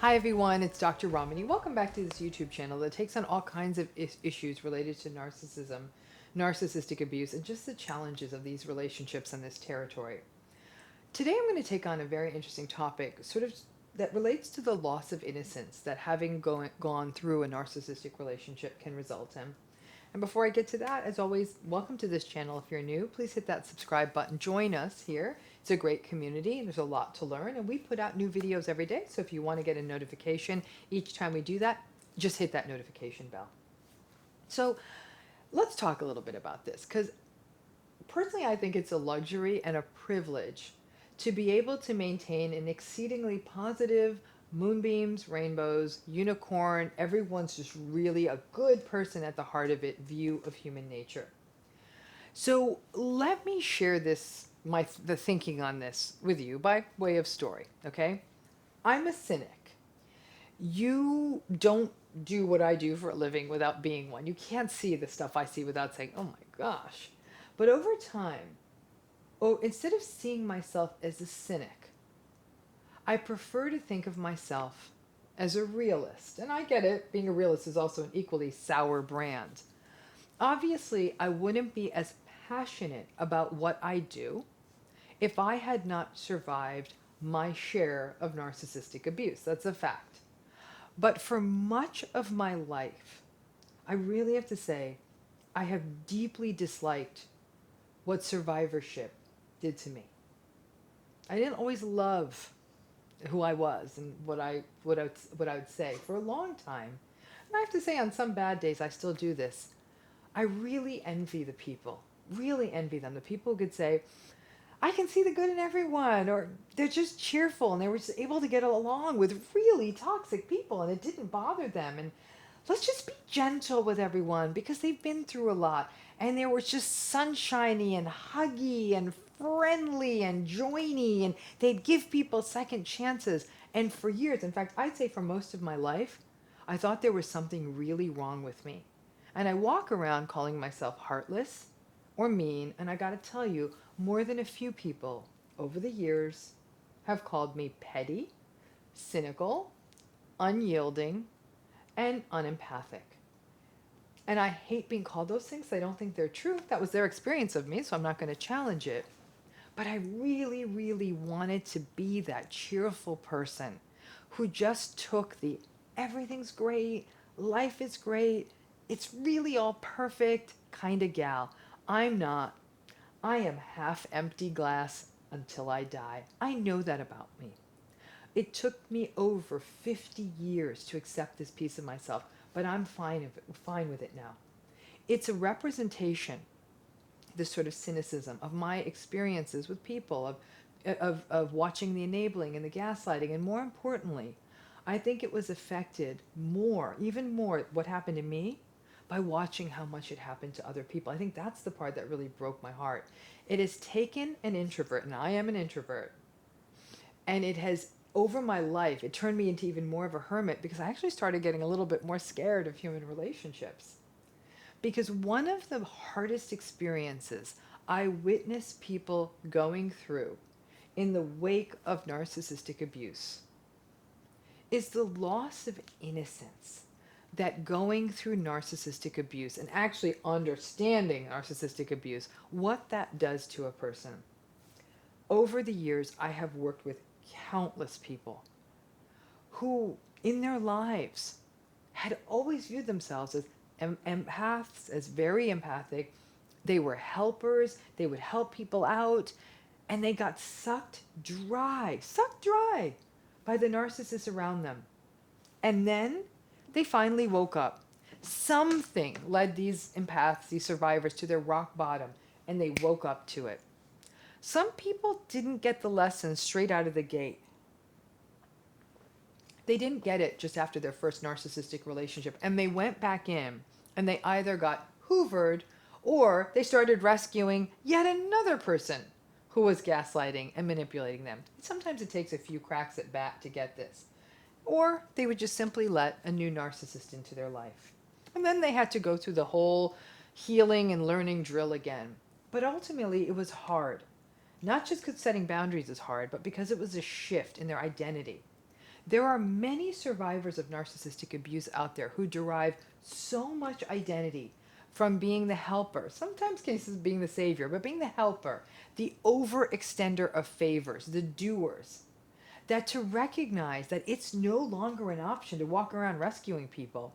Hi everyone, it's Dr. Ramani. Welcome back to this YouTube channel that takes on all kinds of issues related to narcissism, narcissistic abuse, and just the challenges of these relationships in this territory. Today I'm going to take on a very interesting topic, sort of that relates to the loss of innocence that having gone through a narcissistic relationship can result in. And before I get to that, as always, welcome to this channel. If you're new, please hit that subscribe button. Join us here. It's a great community and there's a lot to learn, and we put out new videos every day. So if you want to get a notification each time we do that, just hit that notification bell. So let's talk a little bit about this, because personally I think it's a luxury and a privilege to be able to maintain an exceedingly positive, moonbeams, rainbows, unicorn, everyone's just really a good person at the heart of it view of human nature. So let me share the thinking on this with you by way of story, okay? I'm a cynic. You don't do what I do for a living without being one. You can't see the stuff I see without saying, oh my gosh. But over time, instead of seeing myself as a cynic, I prefer to think of myself as a realist. And I get it, being a realist is also an equally sour brand. Obviously, I wouldn't be as passionate about what I do if I had not survived my share of narcissistic abuse. That's a fact. But for much of my life, I really have to say, I have deeply disliked what survivorship did to me. I didn't always love who I was and what I would say for a long time. And I have to say, on some bad days, I still do this. I really envy the people, really envy them. The people who could say, I can see the good in everyone, or they're just cheerful and they were just able to get along with really toxic people and it didn't bother them. And let's just be gentle with everyone because they've been through a lot. And they were just sunshiny and huggy and friendly and joiny, and they'd give people second chances. And for years, in fact, I'd say for most of my life, I thought there was something really wrong with me. And I walk around calling myself heartless or mean, and I gotta tell you, more than a few people over the years have called me petty, cynical, unyielding, and unempathic. And I hate being called those things. I don't think they're true. That was their experience of me, so I'm not going to challenge it. But I really, really wanted to be that cheerful person who just took the everything's great, life is great, it's really all perfect kind of gal. I'm not. I am half empty glass until I die. I know that about me. It took me over 50 years to accept this piece of myself, but I'm fine with it now. It's a representation, this sort of cynicism of my experiences with people, of watching the enabling and the gaslighting, and more importantly, I think it was affected more, even more, what happened to me by watching how much it happened to other people. I think that's the part that really broke my heart. It has taken an introvert, and I am an introvert, and it has, over my life, it turned me into even more of a hermit because I actually started getting a little bit more scared of human relationships. Because one of the hardest experiences I witness people going through in the wake of narcissistic abuse is the loss of innocence that going through narcissistic abuse and actually understanding narcissistic abuse, what that does to a person. Over the years, I have worked with countless people who in their lives had always viewed themselves as empaths, as very empathic. They were helpers, they would help people out, and they got sucked dry by the narcissists around them. And then they finally woke up. Something led these empaths, these survivors, to their rock bottom, and they woke up to it. Some people didn't get the lesson straight out of the gate. They didn't get it just after their first narcissistic relationship, and they went back in, and they either got hoovered, or they started rescuing yet another person who was gaslighting and manipulating them. Sometimes it takes a few cracks at bat to get this. Or they would just simply let a new narcissist into their life. And then they had to go through the whole healing and learning drill again. But ultimately, it was hard. Not just because setting boundaries is hard, but because it was a shift in their identity. There are many survivors of narcissistic abuse out there who derive so much identity from being the helper, sometimes cases being the savior, but being the helper, the overextender of favors, the doers, that to recognize that it's no longer an option to walk around rescuing people,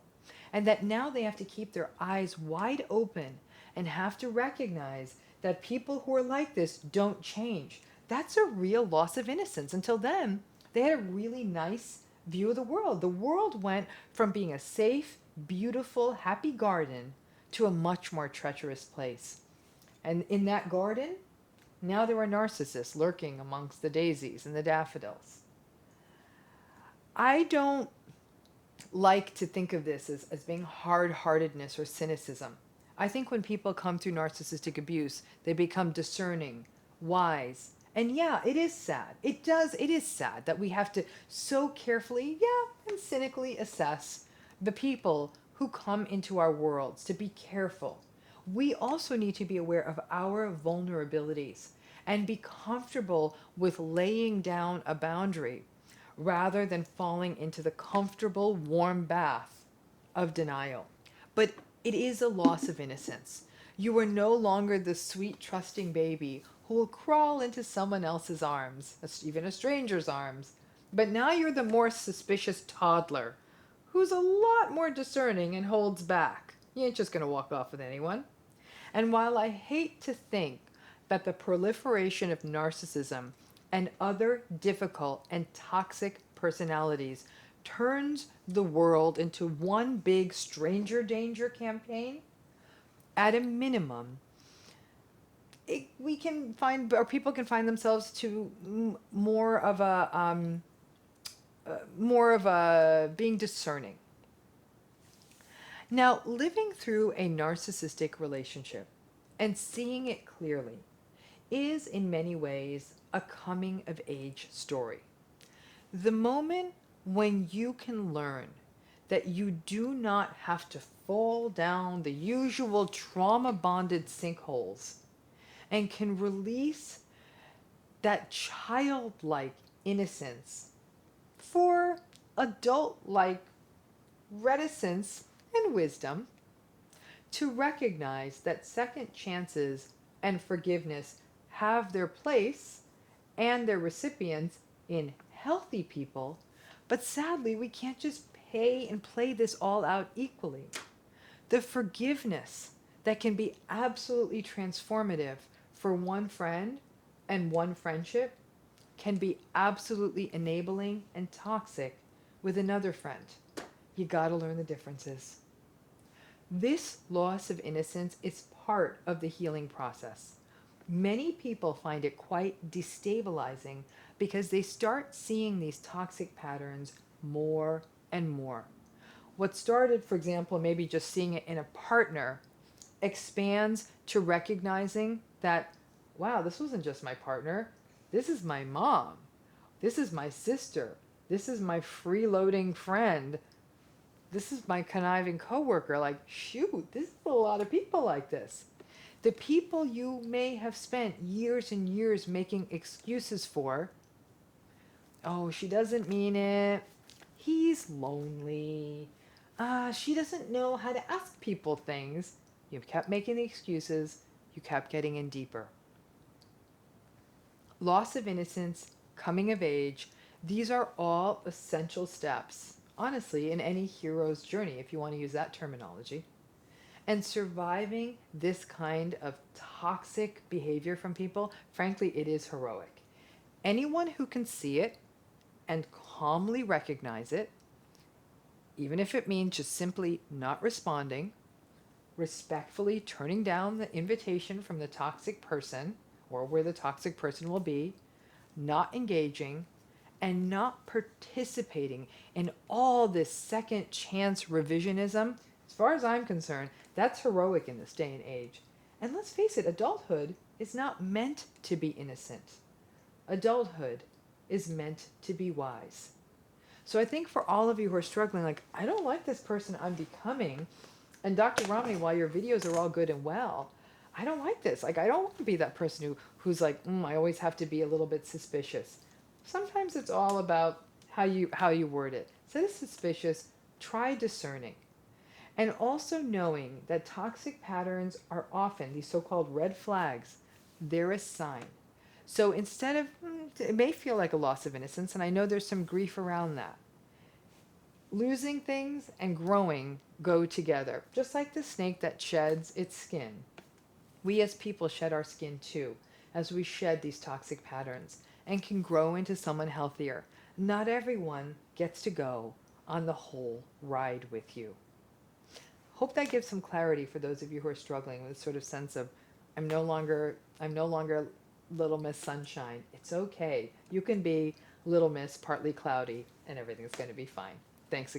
and that now they have to keep their eyes wide open and have to recognize that people who are like this don't change. That's a real loss of innocence. Until then, they had a really nice view of the world. The world went from being a safe, beautiful, happy garden to a much more treacherous place. And in that garden, now there were narcissists lurking amongst the daisies and the daffodils. I don't like to think of this as being hard-heartedness or cynicism. I think when people come through narcissistic abuse, they become discerning, wise, and yeah, it is sad. It is sad that we have to so carefully, and cynically assess the people who come into our worlds, to be careful. We also need to be aware of our vulnerabilities and be comfortable with laying down a boundary rather than falling into the comfortable, warm bath of denial. But it is a loss of innocence. You are no longer the sweet, trusting baby who will crawl into someone else's arms, even a stranger's arms. But now you're the more suspicious toddler who's a lot more discerning and holds back. You ain't just going to walk off with anyone. And while I hate to think that the proliferation of narcissism and other difficult and toxic personalities turns the world into one big stranger danger campaign, at a minimum, we can find, or people can find themselves to more of a being discerning. Now, living through a narcissistic relationship and seeing it clearly is in many ways a coming of age story. The moment when you can learn that you do not have to fall down the usual trauma-bonded sinkholes and can release that childlike innocence for adult-like reticence and wisdom, to recognize that second chances and forgiveness have their place and their recipients in healthy people, but sadly we can't just pay and play this all out equally. The forgiveness that can be absolutely transformative for one friend and one friendship can be absolutely enabling and toxic with another friend. You gotta learn the differences. This loss of innocence is part of the healing process. Many people find it quite destabilizing because they start seeing these toxic patterns more and more. What started, for example, maybe just seeing it in a partner expands to recognizing that, wow, this wasn't just my partner. This is my mom. This is my sister. This is my freeloading friend. This is my conniving coworker. Like, shoot, this is a lot of people like this. The people you may have spent years and years making excuses for. Oh, she doesn't mean it. He's lonely. She doesn't know how to ask people things. You kept making the excuses. You kept getting in deeper. Loss of innocence, coming of age, these are all essential steps, honestly, in any hero's journey, if you want to use that terminology. And surviving this kind of toxic behavior from people, frankly, it is heroic. Anyone who can see it and calmly recognize it, even if it means just simply not responding, respectfully turning down the invitation from the toxic person, or where the toxic person will be, not engaging, and not participating in all this second chance revisionism, as far as I'm concerned, that's heroic in this day and age. And let's face it, adulthood is not meant to be innocent. Adulthood is meant to be wise. So I think for all of you who are struggling, like, I don't like this person I'm becoming, and Dr. Ramani, while your videos are all good and well, I don't like this. Like, I don't want to be that person who's like, I always have to be a little bit suspicious. Sometimes it's all about how you word it. Instead of suspicious, try discerning. And also knowing that toxic patterns are often these so-called red flags. They're a sign. So instead of, it may feel like a loss of innocence, and I know there's some grief around that. Losing things and growing go together. Just like the snake that sheds its skin. We as people shed our skin too, as we shed these toxic patterns, and can grow into someone healthier. Not everyone gets to go on the whole ride with you. Hope that gives some clarity for those of you who are struggling with this sort of sense of, I'm no longer Little Miss Sunshine. It's okay. You can be Little Miss Partly Cloudy, and everything's going to be fine. Thanks again.